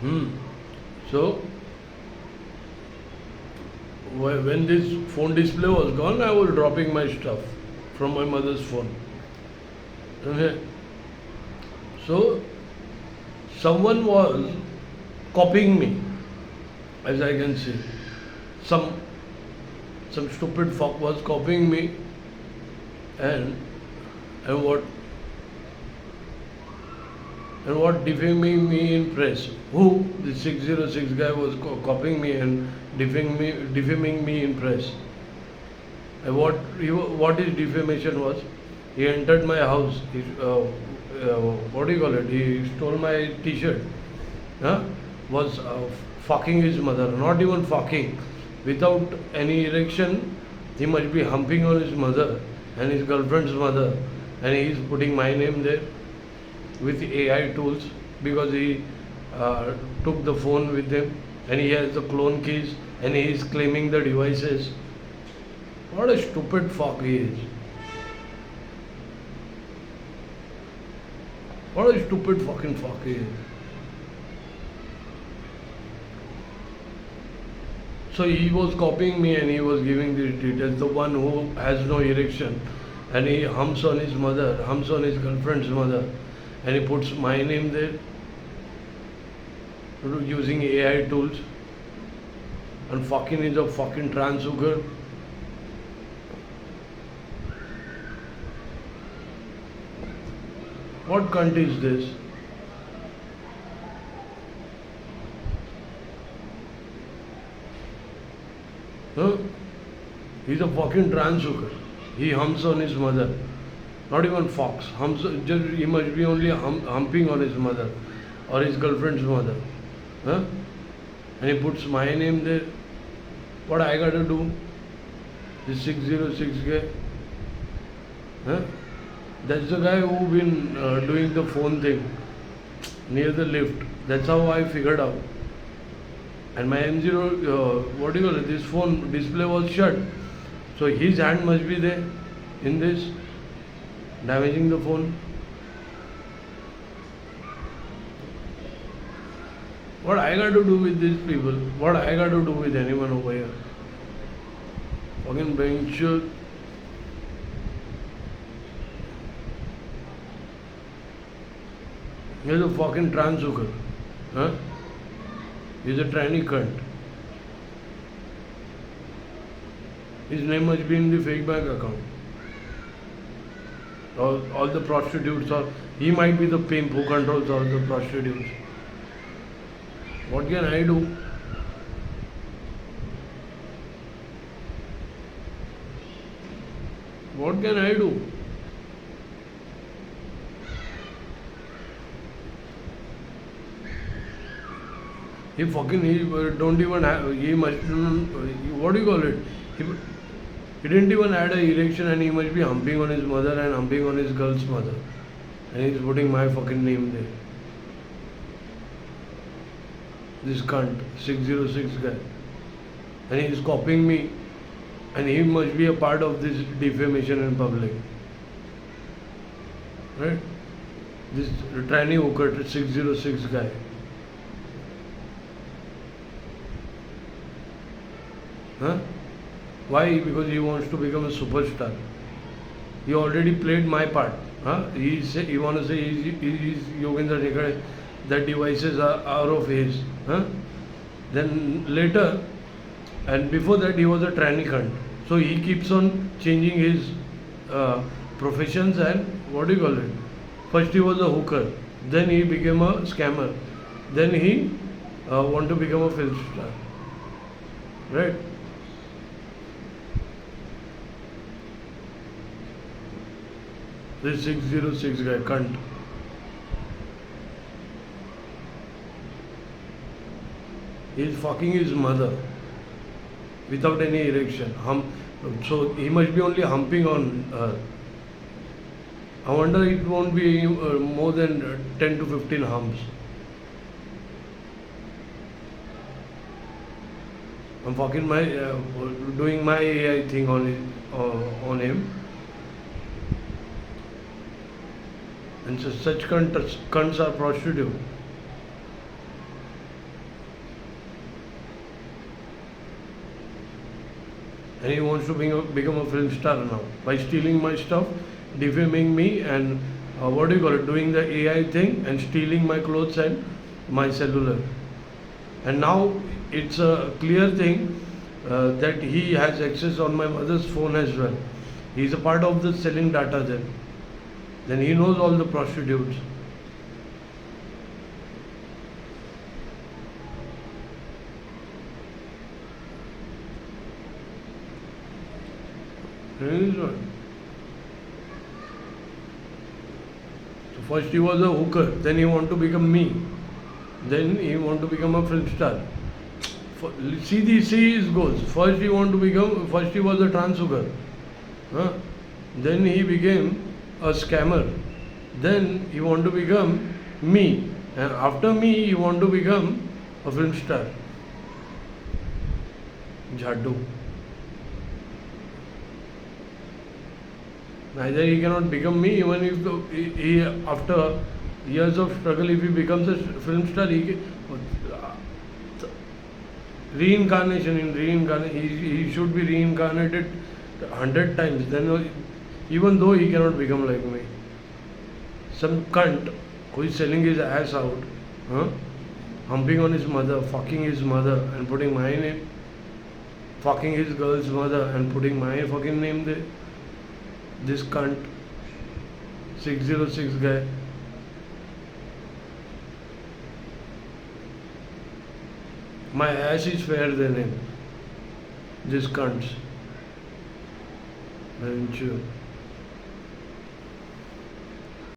Hmm. So when this phone display was gone, I was dropping my stuff from my mother's phone. Okay. So someone was copying me, as I can see. Some some stupid fuck was copying me, and and what and what defaming me in press. Who? The 606 guy was copying me and defaming me in press. And what his defamation was? He entered my house. What do you call it? He stole my T-shirt. Huh? Was fucking his mother. Not even fucking. Without any erection, he must be humping on his mother and his girlfriend's mother, and he is putting my name there with AI tools because he took the phone with him and he has the clone keys and he is claiming the devices. What a stupid fuck he is. What a stupid fucking fuck he is. So he was copying me and he was giving these details. The one who has no erection and he humps on his mother, humps on his girlfriend's mother, and he puts my name there using AI tools. And fucking is a fucking trans hooker. What cunt is this? Huh? He's a fucking trans hooker. He humps on his mother. Not even fox. Humps, just, he must be only humping on his mother or his girlfriend's mother. Huh? And he puts my name there. What I gotta do? This 606 guy. Huh? That's the guy who been doing the phone thing near the lift. That's how I figured out. And my M0, what do you call it? This phone display was shut. So his hand must be there in this, damaging the phone. What I got to do with these people? What I got to do with anyone over here? Fucking bench. He's a fucking trans hooker. Huh? He's a tranny cunt. His name must be in the fake bank account. All the prostitutes are. He might be the pimp who controls all the prostitutes. What can I do? What can I do? He don't even have, he must, what do you call it? He didn't even add a erection and he must be humping on his mother and humping on his girl's mother. And he's putting my fucking name there. This cunt, 606 guy. And he's copying me and he must be a part of this defamation in public. Right? This tranny hooker, 606 guy. Huh? Why? Because he wants to become a superstar. He already played my part. Huh? He want to say he's Yogendra Nikhare, that devices are of his. Huh? Then later, and before that he was a tranny cunt. So he keeps on changing his professions and what do you call it? First he was a hooker, then he became a scammer, then he want to become a film star. Right? This 606 guy, cunt. He's fucking his mother without any erection. So he must be only humping on her. I wonder it won't be more than 10 to 15 humps. I'm fucking doing my AI thing on him. And such cunts are prostitute. and he wants to become a film star now by stealing my stuff, defaming me, and what do you call it, doing the AI thing and stealing my clothes and my cellular. And now it's a clear thing that he has access on my mother's phone as well. He's a part of the selling data then. Then he knows all the prostitutes. Really? So first he was a hooker, then he want to become me. Then he want to become a film star. See his goals. First he was a trans hooker. Huh? Then he became a scammer. Then he want to become me. And after me he want to become a film star. Jaddu. Neither he cannot become me, even if he after years of struggle, if he becomes a film star, he should be reincarnated 100 times. Then even though he cannot become like me, some cunt who is selling his ass out, huh? Humping on his mother, fucking his mother, and putting my name, fucking his girl's mother, and putting my fucking name there. This cunt, 606 guy. My ass is fairer than him. This cunts. Aren't you?